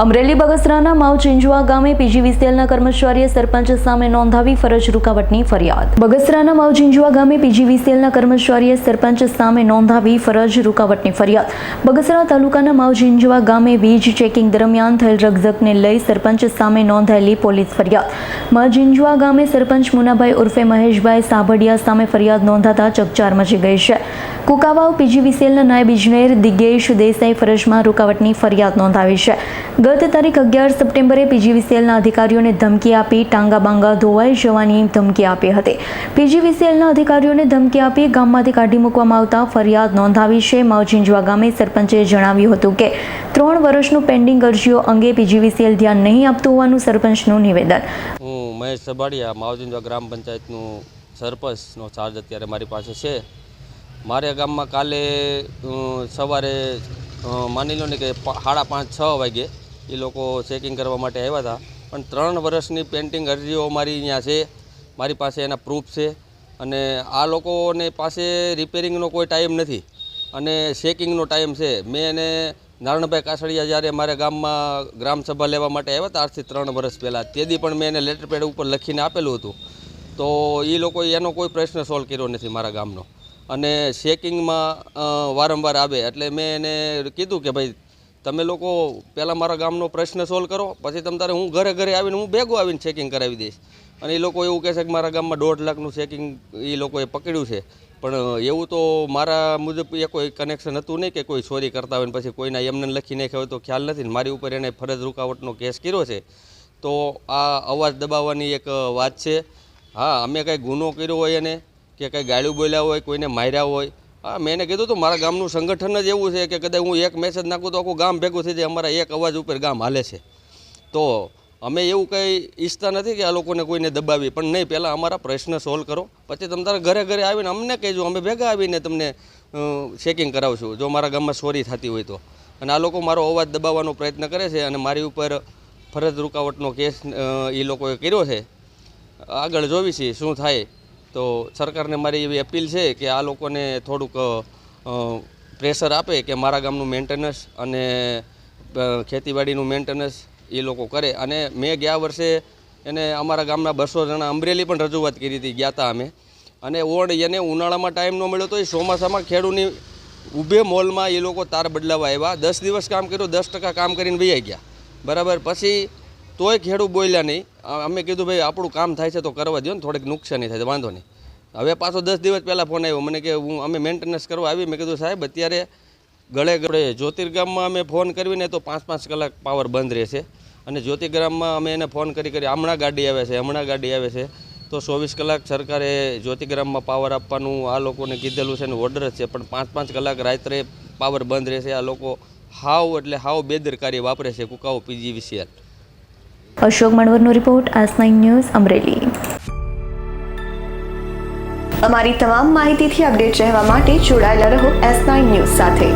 અમરેલી બગસરાના માવ ચિંજવા ગામે પીજીવીસીએલના કર્મચારીએ સરપંચ સામે નોંધાવી ફરજ રૂકાવટની ફરિયાદ। બગસરાના માવ ચિંજવા ગામે પીજીવીસીએલના કર્મચારીએ સરપંચ સામે નોંધાવી ફરજ રૂકાવટની ફરિયાદ। બગસરા તાલુકાના માવ ચિંજવા ગામે વીજ ચેકિંગ દરમિયાન થયેલ રકઝકને લઈ સરપંચ સામે નોંધાયેલી પોલીસ ફરિયાદ। માવ ચિંજવા ગામે સરપંચ મુનાભાઈ ઉર્ફે મહેશભાઈ સાબડિયા સામે ફરિયાદ નોંધાતા ચકચાર મચી ગઈ છે। કુકાવાવ પીજીવીસીએલના નાયબ ઇજનેર દિગેશ દેસાઈ ફરજમાં રૂકાવટની ફરિયાદ નોંધાવી છે। ગત તારીખ 11 સપ્ટેમ્બરે પીજીવીસીએલના અધિકારીઓને ધમકી આપી ટાંગા બાંગા ધોવાઈ જવાની ધમકી આપી હતી। પીજીવીસીએલના અધિકારીઓને ધમકી આપી ગામમાંથી કાઢી મૂકવામાં આવતા ફરિયાદ નોંધાવી છે। માવ ચિંજવા ગામે સરપંચે જણાવ્યું હતું કે 3 વર્ષનું પેન્ડિંગ અરજીઓ અંગે પીજીવીસીએલ ધ્યાન નહીં આપતું હોવાનું સરપંચનું નિવેદન। હું મહેશ સબાડિયા માવ ચિંજવા ગ્રામ પંચાયતનું સરપંચનો ચાર્જ અત્યારે મારી પાસે છે। મારે ગામમાં કાલે સવારે માની લો ને કે 5:30-6 વાગે એ લોકો ચેકિંગ કરવા માટે આવ્યા હતા, પણ 3 વર્ષની પેન્ડિંગ અરજીઓ મારી અહીંયા છે, મારી પાસે એના પ્રૂફ છે। અને આ લોકોને પાસે રિપેરિંગનો કોઈ ટાઈમ નથી અને ચેકિંગનો ટાઈમ છે। મેં એને નારણભાઈ કાસડિયા જ્યારે મારા ગામમાં ગ્રામસભા લેવા માટે આવ્યા હતા આજથી 3 વર્ષ પહેલાં, તેથી પણ મેં એને લેટર પેડ ઉપર લખીને આપેલું હતું, તો એ લોકોએ એનો કોઈ પ્રશ્ન સોલ્વ કર્યો નથી મારા ગામનો। અને ચેકિંગમાં વારંવાર આવે એટલે મેં એને કીધું કે ભાઈ તમે લોકો પહેલાં મારા ગામનો પ્રશ્ન સોલ્વ કરો, પછી તમે તારે હું ઘરે ઘરે આવીને હું ભેગો આવીને ચેકિંગ કરાવી દઈશ। અને એ લોકો એવું કહે છે કે મારા ગામમાં 1.5 લાખનું ચેકિંગ એ લોકોએ પકડ્યું છે, પણ એવું તો મારા મુજબ એ કોઈ કનેક્શન હતું નહીં કે કોઈ ચોરી કરતા હોય ને પછી કોઈના એમને લખી નાખ્યા હોય તો ખ્યાલ નથી ને મારી ઉપર એને ફરજ રૂકાવટનો કેસ કર્યો છે। તો આ અવાજ દબાવવાની એક વાત છે। હા, અમે કંઈ ગુનો કર્યો હોય એને કે કંઈ ગાળ્યું બોલ્યા હોય, કોઈને માર્યા હોય, હા મેં એને કીધું હતું મારા ગામનું સંગઠન જ એવું છે કે કદાચ હું એક મેસેજ નાખું તો આખું ગામ ભેગું થઈ જાય, અમારા એક અવાજ ઉપર ગામ હાલે છે। તો અમે એવું કંઈ ઈચ્છતા નથી કે આ લોકોને કોઈને દબાવી, પણ નહીં, પહેલાં અમારા પ્રશ્ન સોલ્વ કરો, પછી તમે તારા ઘરે ઘરે આવીને અમને કહેજો, અમે ભેગા આવીને તમને ચેકિંગ કરાવશું જો મારા ગામમાં ચોરી થતી હોય તો। અને આ લોકો મારો અવાજ દબાવવાનો પ્રયત્ન કરે છે અને મારી ઉપર ફરજ રૂકાવટનો કેસ એ લોકોએ કર્યો છે। આગળ જોવી છીએ શું થાય। તો સરકારને મારી એવી અપીલ છે કે આ લોકોને થોડુંક પ્રેશર આપે કે મારા ગામનું મેન્ટેનન્સ અને ખેતીવાડીનું મેન્ટેનન્સ એ લોકો કરે। અને મેં ગયા વર્ષે એને અમારા ગામના 200 જણા અમરેલી પણ રજૂઆત કરી હતી, ગયા હતા અમે, અને એને ઉનાળામાં ટાઈમ ન મળ્યો તો એ ચોમાસામાં ખેડૂની ઊભે મોલમાં એ લોકો તાર બદલાવા આવ્યા। 10 દિવસ કામ કર્યું, 10% કામ કરીને વહી ગયા, બરાબર। પછી તોય ખેડૂત બોલ્યા નહીં। અમે કીધું ભાઈ આપણું કામ થાય છે તો કરવા દો ને, થોડીક નુકસાની થાય, વાંધો નહીં। હવે પાછો 10 દિવસ પહેલાં ફોન આવ્યો મને કે અમે મેન્ટેનન્સ કરવા આવી। મેં કીધું સાહેબ અત્યારે ગળે જ્યોતિર્ગામમાં અમે ફોન કરવીને તો 5-5 કલાક પાવર બંધ રહેશે, અને જ્યોતિર્ગામમાં અમે એને ફોન કરી હમણાં ગાડી આવે છે, તો 24 કલાક સરકારે જ્યોતિર્ગામમાં પાવર આપવાનું આ લોકોને કીધેલું છે અને ઓર્ડર જ છે, પણ 5-5 કલાક રાત્રે પાવર બંધ રહેશે। આ લોકો હાવ બેદરકારી વાપરે છે કુકાવાવ પીજીવીસીએલ। અશોક મણવરનો રિપોર્ટ, S9 ન્યૂઝ, અમરેલી। અમારી તમામ માહિતીથી અપડેટ રહેવા માટે જોડાયેલા રહો S9 ન્યૂઝ સાથે।